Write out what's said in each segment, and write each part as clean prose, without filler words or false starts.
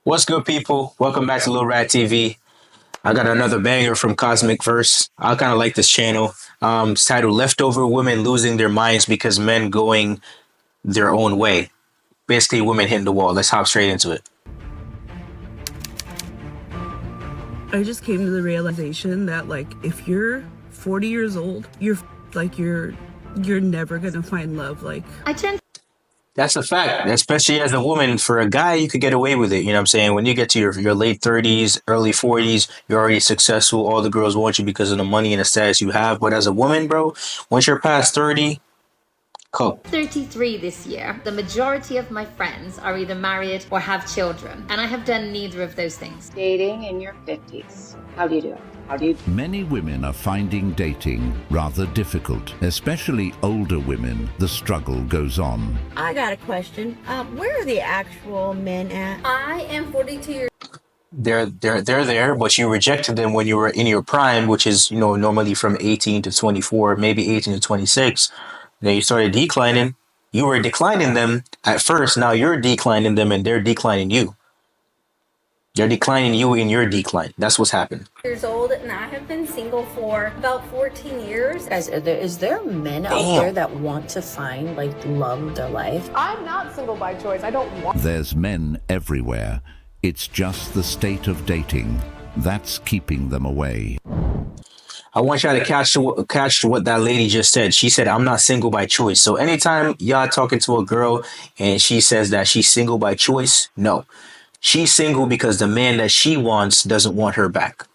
What's good, people? Welcome back to Lil Rat TV. I got another banger from Cosmic Verse. I kind of like this channel. It's titled "Leftover Women Losing Their Minds Because Men Going Their Own Way." Basically, women hitting the wall. Let's hop straight into it. I just came to the realization that like if you're 40 years old, you're never gonna find love. That's a fact, especially as a woman. For a guy, you could get away with it. You know what I'm saying? When you get to your late 30s, early 40s, you're already successful. All the girls want you because of the money and the status you have. But as a woman, bro, once you're past 30, cool. 33 this year. The majority of my friends are either married or have children, and I have done neither of those things. Dating in your 50s. How do you do it? Many women are finding dating rather difficult, especially older women. The struggle goes on. I got a question. Where are the actual men at? I am 42 years They're there, but you rejected them when you were in your prime, which is normally from 18 to 24, maybe 18 to 26. Then you started declining. You were declining them at first. Now you're declining them, and they're declining you. They're declining you in your decline. That's what's happened. Years old, and I have been single for about 14 years. Guys, is there men out there that want to find like love of their life? I'm not single by choice. I don't want. There's men everywhere. It's just the state of dating that's keeping them away. I want y'all to catch what that lady just said. She said, "I'm not single by choice." So anytime y'all talking to a girl and she says that she's single by choice, no. She's single because the man that she wants doesn't want her back.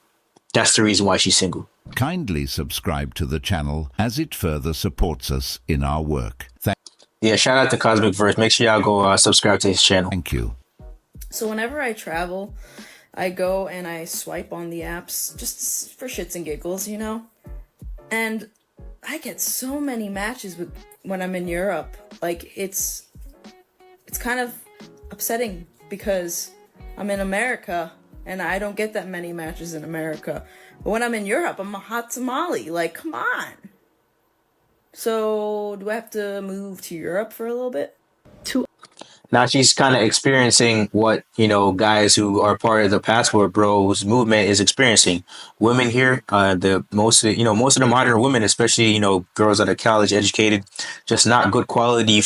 That's the reason why she's single. Kindly subscribe to the channel as it further supports us in our work. Yeah, shout out to Cosmic Verse. Make sure y'all go subscribe to his channel. Thank you. So whenever I travel, I go and I swipe on the apps just for shits and giggles, and I get so many matches when I'm in Europe. Like it's kind of upsetting because I'm in America and I don't get that many matches in America. But when I'm in Europe, I'm a hot tamale. Like, come on. So do I have to move to Europe for a little bit? Now she's kind of experiencing what, guys who are part of the Passport Bros movement is experiencing. Women here, most of the modern women, especially, girls that are college educated, just not good quality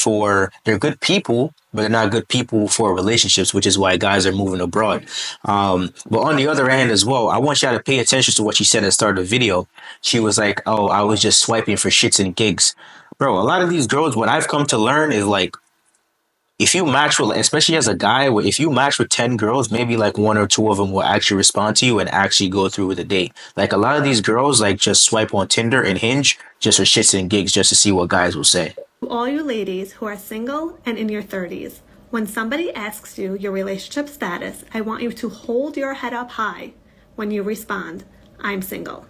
they're good people, but they're not good people for relationships, which is why guys are moving abroad. But on the other hand as well, I want y'all to pay attention to what she said at the start of the video. She was like, "Oh, I was just swiping for shits and gigs." Bro, a lot of these girls, what I've come to learn is like, if you match with, especially as a guy, if you match with 10 girls, maybe like one or two of them will actually respond to you and actually go through with a date. Like a lot of these girls like just swipe on Tinder and Hinge just for shits and gigs just to see what guys will say. To all you ladies who are single and in your 30s, when somebody asks you your relationship status, I want you to hold your head up high when you respond, "I'm single."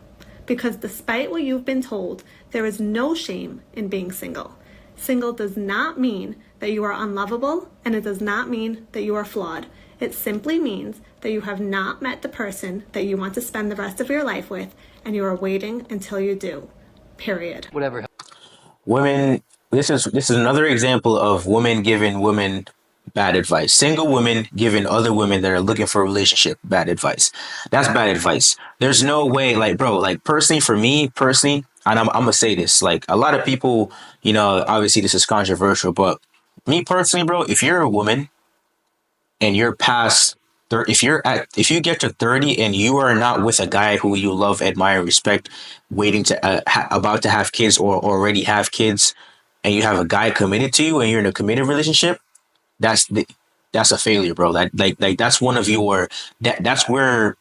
Because despite what you've been told, there is no shame in being single. Single does not mean that you are unlovable, and it does not mean that you are flawed. It simply means that you have not met the person that you want to spend the rest of your life with, and you are waiting until you do. Period. Whatever. Women, this is another example of women giving women bad advice. Single women giving other women that are looking for a relationship bad advice. That's bad advice. There's no way, like, bro, like for me personally, and I'm gonna say this, like a lot of people, obviously this is controversial, but me personally, bro, if you're a woman and you're past, if you get to 30 and you are not with a guy who you love, admire, respect, waiting to about to have kids or already have kids, and you have a guy committed to you and you're in a committed relationship, that's a failure, bro. That's one of your that's where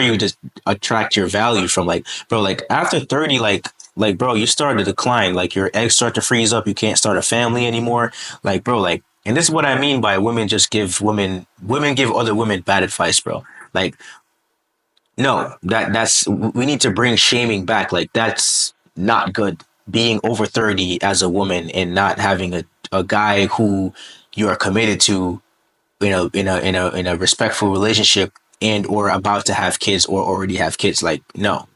you just attract your value from. Like, bro, like after 30, like bro, you start to decline. Like your eggs start to freeze up. You can't start a family anymore. Like, bro, like, and this is what I mean by women give other women bad advice, bro. Like, no, we need to bring shaming back. Like, that's not good. Being over 30 as a woman and not having a guy who you are committed to, in a respectful relationship and or about to have kids or already have kids. Like, no.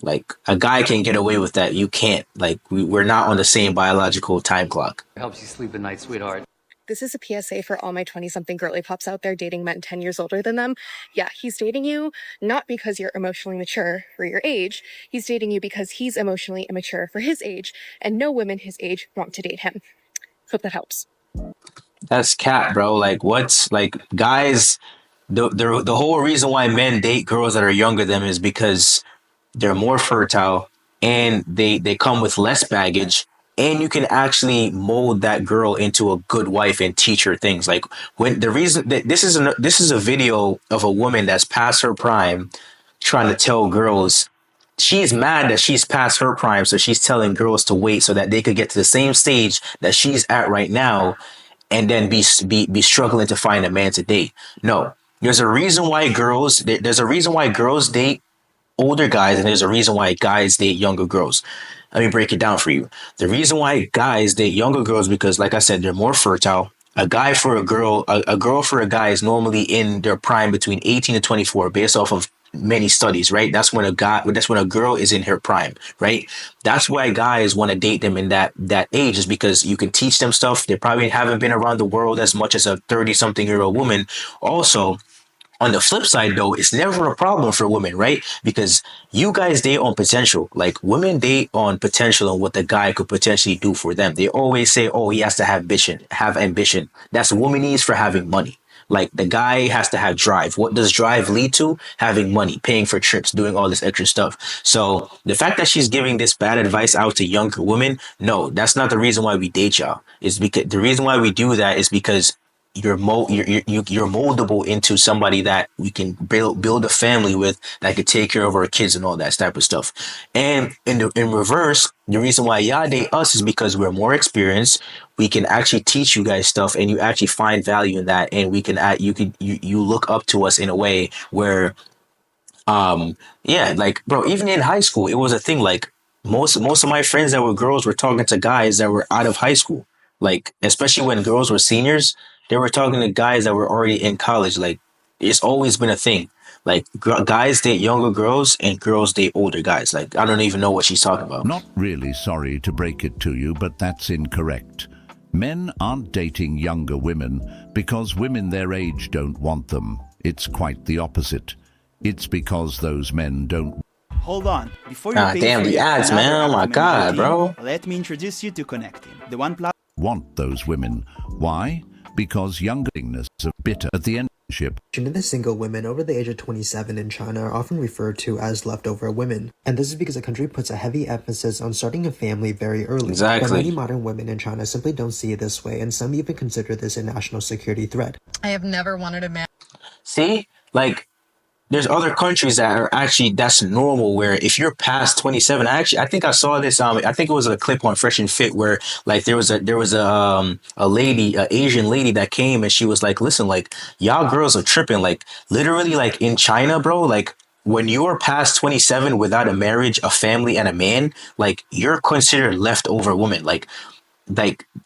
Like, a guy can get away with that. You can't. Like, we're not on the same biological time clock. Helps you sleep at night, sweetheart. This is a PSA for all my 20-something girly pops out there dating men 10 years older than them. Yeah, he's dating you not because you're emotionally mature for your age. He's dating you because he's emotionally immature for his age, and no women his age want to date him. Hope that helps. That's cat, bro. Like, what's like, guys? The whole reason why men date girls that are younger than them is because they're more fertile and they come with less baggage, and you can actually mold that girl into a good wife and teach her things. Like, when the reason that this is a video of a woman that's past her prime trying to tell girls she's mad that she's past her prime, so she's telling girls to wait so that they could get to the same stage that she's at right now, and then be struggling to find a man to date. No, there's a reason why there's a reason why girls date older guys, and there's a reason why guys date younger girls. Let me break it down for you. The reason why guys date younger girls, because like I said, they're more fertile. A guy for a girl, a girl for a guy is normally in their prime between 18 to 24, based off of many studies, right? That's when a girl is in her prime, right? That's why guys want to date them in that age, is because you can teach them stuff. They probably haven't been around the world as much as a 30-something-year-old woman. Also, on the flip side, though, it's never a problem for women, right? Because you guys date on potential. Like, women date on potential and what the guy could potentially do for them. They always say, oh, he has to have ambition. That's womanese for having money. Like, the guy has to have drive. What does drive lead to? Having money, paying for trips, doing all this extra stuff. So the fact that she's giving this bad advice out to younger women, no, that's not the reason why we date y'all. It's because the reason why we do that is because you're moldable into somebody that we can build a family with, that could take care of our kids and all that type of stuff. And in reverse, the reason why y'all date us is because we're more experienced. We can actually teach you guys stuff, and you actually find value in that. And we can you look up to us in a way where, yeah, like, bro, even in high school, it was a thing. Like, most of my friends that were girls were talking to guys that were out of high school. Like, especially when girls were seniors, they were talking to guys that were already in college. Like, it's always been a thing. Like, guys date younger girls and girls date older guys. Like, I don't even know what she's talking about. Not really sorry to break it to you, but that's incorrect. Men aren't dating younger women because women their age don't want them. It's quite the opposite. It's because those men don't. Hold on. Before you pay damn for the yet ads, another man. Oh my God, bro. Let me introduce you to Connecting, the one platform. Want those women. Why? Because youngerness is bitter at the end. The single women over the age of 27 in China are often referred to as leftover women, and this is because the country puts a heavy emphasis on starting a family very early. Exactly. But many modern women in China simply don't see it this way, and some even consider this a national security threat. I have never wanted a man. See, like, there's other countries that are actually, that's normal, where if you're past 27, I think I saw this, I think it was a clip on Fresh and Fit where, like, there was a lady, a Asian lady that came, and she was like, listen, like, y'all girls are tripping. Like, literally, like, in China, bro, like, when you're past 27 without a marriage, a family, and a man, like, you're considered leftover woman. Like,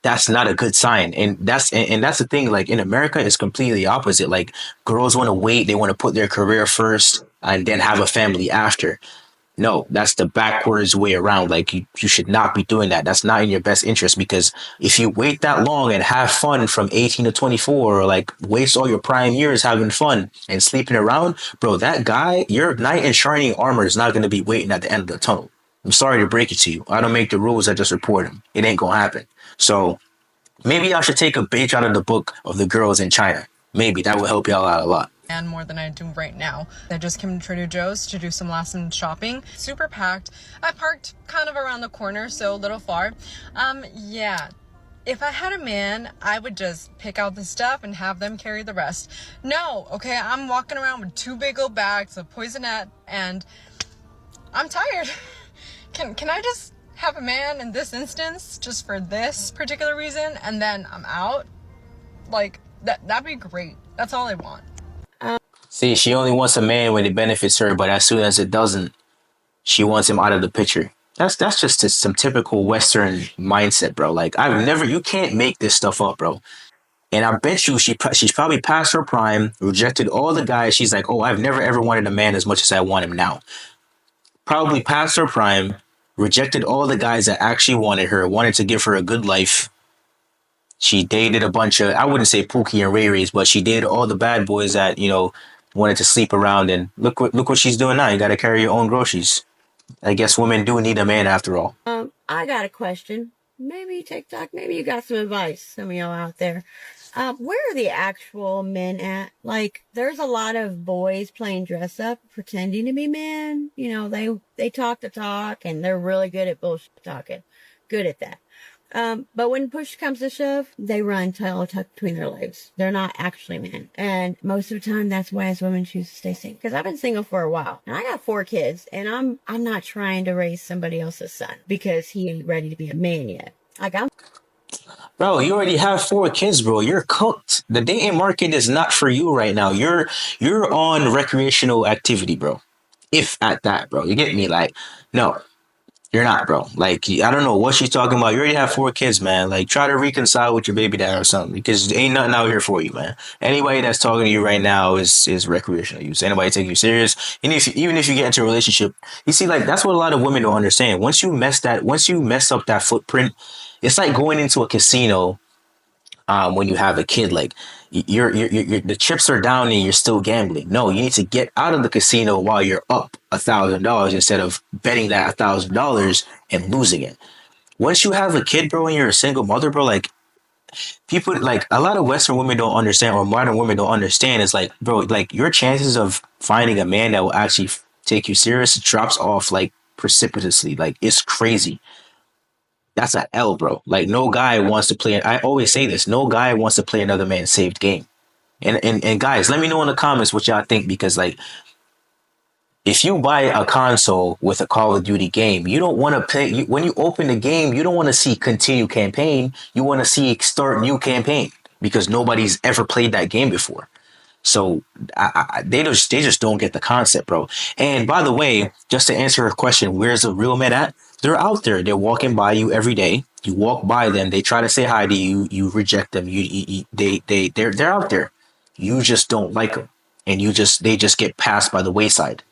that's not a good sign. And that's the thing. Like, in America, it's completely opposite. Like, girls want to wait, they want to put their career first and then have a family after. No, that's the backwards way around. Like, you should not be doing that. That's not in your best interest, because if you wait that long and have fun from 18 to 24, or like waste all your prime years having fun and sleeping around, bro, that guy, your knight in shining armor, is not going to be waiting at the end of the tunnel. I'm sorry to break it to you. I don't make the rules, I just report them. It ain't gonna happen. So maybe I should take a page out of the book of the girls in China. Maybe that will help y'all out a lot. And more than I do right now. I just came to Trader Joe's to do some last minute shopping. Super packed. I parked kind of around the corner, so a little far. Yeah. If I had a man, I would just pick out the stuff and have them carry the rest. No, okay, I'm walking around with 2 big old bags of Poisonette, and I'm tired. Can I just have a man in this instance, just for this particular reason, and then I'm out? Like, that'd be great. That's all I want. See, she only wants a man when it benefits her, but as soon as it doesn't, she wants him out of the picture. That's just some typical Western mindset, bro. Like, you can't make this stuff up, bro. And I bet you she's probably past her prime, rejected all the guys. She's like, oh, I've never ever wanted a man as much as I want him now. Probably past her prime, rejected all the guys that actually wanted her, wanted to give her a good life. She dated a bunch of, I wouldn't say Pookie and Ray Rays, but she dated all the bad boys that, wanted to sleep around. And look what she's doing now. You got to carry your own groceries. I guess women do need a man after all. I got a question. Maybe TikTok, maybe you got some advice, some of y'all out there. Where are the actual men at? Like, there's a lot of boys playing dress up, pretending to be men. They talk the talk, and they're really good at bullshit talking. Good at that. But when push comes to shove, they run tail tucked between their legs. They're not actually men. And most of the time, that's why as women choose to stay single. Because I've been single for a while. And I got 4 kids. And I'm not trying to raise somebody else's son because he ain't ready to be a man yet. Bro, you already have 4 kids, bro. You're cooked. The dating market is not for you right now. You're on recreational activity, bro. If at that, bro. You get me? Like, no. You're not, bro. Like, I don't know what she's talking about. You already have 4 kids, man. Like, try to reconcile with your baby dad or something, because there ain't nothing out here for you, man. Anybody that's talking to you right now is recreational use. Anybody take you serious? And even if you get into a relationship, you see, like, that's what a lot of women don't understand. Once you mess up that footprint, it's like going into a casino. When you have a kid, like you're the chips are down and you're still gambling. No, you need to get out of the casino while you're up $1,000 instead of betting that $1,000 and losing it. Once you have a kid, bro, and you're a single mother, bro, like people, like a lot of Western women don't understand, or modern women don't understand, is like, bro, like your chances of finding a man that will actually take you serious drops off like precipitously. Like, it's crazy. That's an L, bro. Like, no guy wants to play. I always say this. No guy wants to play another man's saved game. And guys, let me know in the comments what y'all think, because like, if you buy a console with a Call of Duty game, you don't want to play. When you open the game, you don't want to see continue campaign. You want to see start new campaign, because nobody's ever played that game before. So they just don't get the concept, bro. And by the way, just to answer her question, where's the real men at? They're out there. They're walking by you every day. You walk by them. They try to say hi to you. You reject them. They're out there. You just don't like them, and they just get passed by the wayside.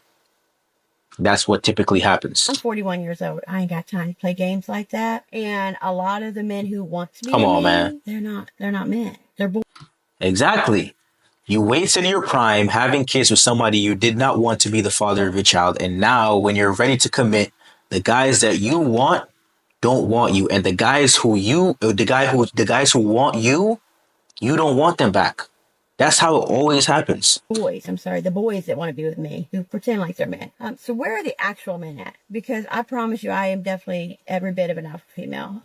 That's what typically happens. I'm 41 years old. I ain't got time to play games like that. And a lot of the men who want to be Come on, man. They're not men. They're boys. Exactly. You wasted your prime having kids with somebody you did not want to be the father of your child, and now when you're ready to commit, the guys that you want don't want you, and the guys who want you, you don't want them back. That's how it always happens. The boys that want to be with me, who pretend like they're men. So where are the actual men at? Because I promise you, I am definitely every bit of an alpha female.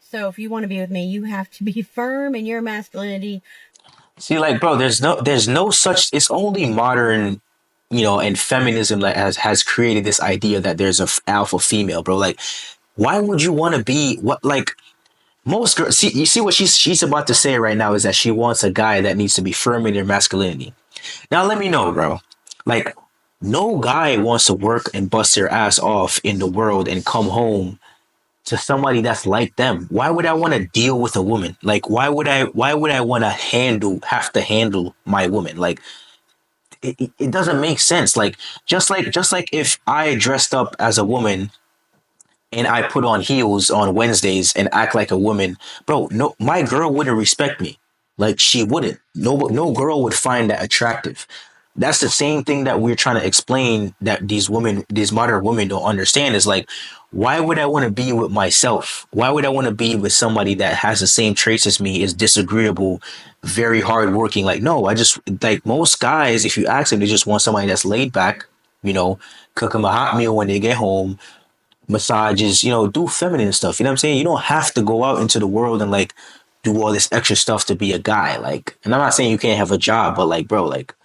So if you want to be with me, you have to be firm in your masculinity. See, like, bro, there's no such. It's only modern, and feminism that has created this idea that there's a alpha female, bro. Like, why would you want to be most girls? See, you see what she's about to say right now is that she wants a guy that needs to be firm in their masculinity. Now, let me know, bro. Like, no guy wants to work and bust their ass off in the world and come home to somebody that's like them. Why would I want to deal with a woman? Like, why would I want to have to handle my woman? Like, it doesn't make sense. Like, just like if I dressed up as a woman and I put on heels on Wednesdays and act like a woman, bro, no, my girl wouldn't respect me. Like, she wouldn't. No girl would find that attractive. That's the same thing that we're trying to explain, that these modern women don't understand, is like, why would I want to be with myself? Why would I want to be with somebody that has the same traits as me, is disagreeable, very hardworking? Like, no, like most guys, if you ask them, they just want somebody that's laid back, cook them a hot meal when they get home, massages, do feminine stuff. You know what I'm saying? You don't have to go out into the world and like do all this extra stuff to be a guy. Like, and I'm not saying you can't have a job, but like, bro, like,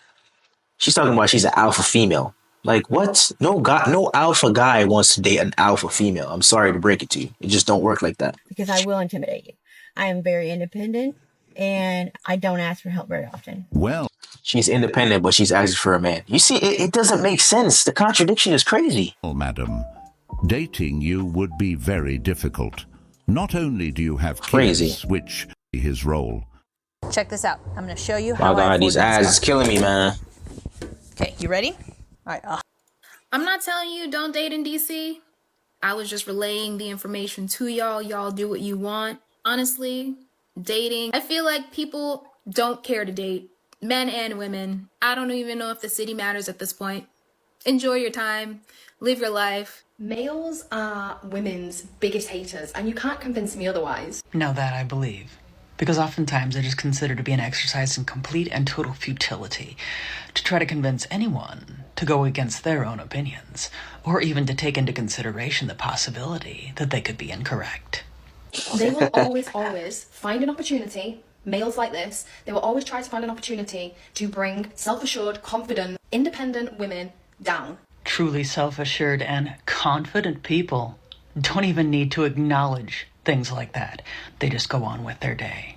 she's talking about she's an alpha female. Like, what? No alpha guy wants to date an alpha female. I'm sorry to break it to you. It just don't work like that. Because I will intimidate you. I am very independent, and I don't ask for help very often. Well, she's independent, but she's asking for a man. You see, it doesn't make sense. The contradiction is crazy. Well, madam, dating you would be very difficult. Not only do you have kids, which is his role. Check this out. I'm going to show you how. My God, these ads is killing me, man. Okay, you ready? All right. I'm not telling you don't date in DC. I was just relaying the information to y'all. Y'all do what you want. Honestly, dating. I feel like people don't care to date, men and women. I don't even know if the city matters at this point. Enjoy your time, live your life. Males are women's biggest haters, and you can't convince me otherwise. Now that I believe. Because oftentimes it is considered to be an exercise in complete and total futility to try to convince anyone to go against their own opinions, or even to take into consideration the possibility that they could be incorrect. They will always find an opportunity, males like this, they will always try to find an opportunity to bring self-assured, confident, independent women down. Truly self-assured and confident people don't even need to acknowledge things like that. They just go on with their day.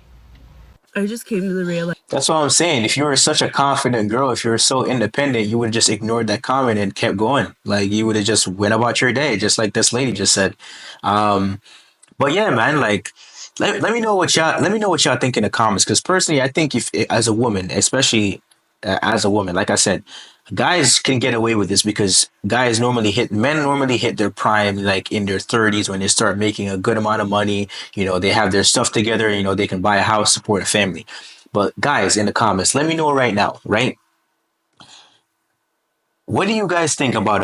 I just came to the realization. That's what I'm saying. If you were such a confident girl, if you were so independent, you would have just ignored that comment and kept going. Like you would have just went about your day, just like this lady just said. But yeah, man, like let me know what y'all think in the comments. Because personally, I think if as a woman, especially as a woman, like I said, guys can get away with this because men normally hit their prime like in their 30s when they start making a good amount of money. You know, they have their stuff together. You know, they can buy a house, support a family. But guys, in the comments, let me know right now, right? What do you guys think about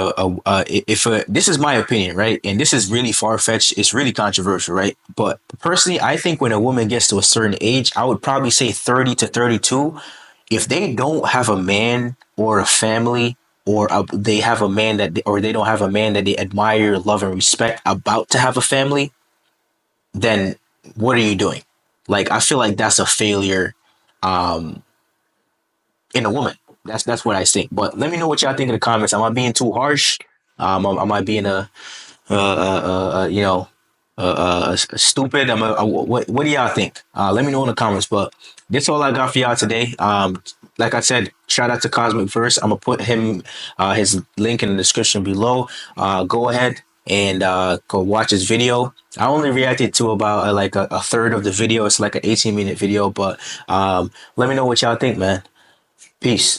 this is my opinion, right? And this is really far-fetched. It's really controversial, right? But personally, I think when a woman gets to a certain age, I would probably say 30 to 32, if they don't have a man or a family, or they have a man or they don't have a man that they admire, love, and respect about to have a family, then what are you doing? Like, I feel like that's a failure in a woman. That's what I think. But let me know what y'all think in the comments. Am I being too harsh? Am I being stupid? What do y'all think? Let me know in the comments. But that's all I got for y'all today. Like I said, shout out to Cosmic Verse. I'm gonna put his link in the description below. Go ahead and go watch his video. I only reacted to about a third of the video. It's like an 18-minute video. But let me know what y'all think, man. Peace.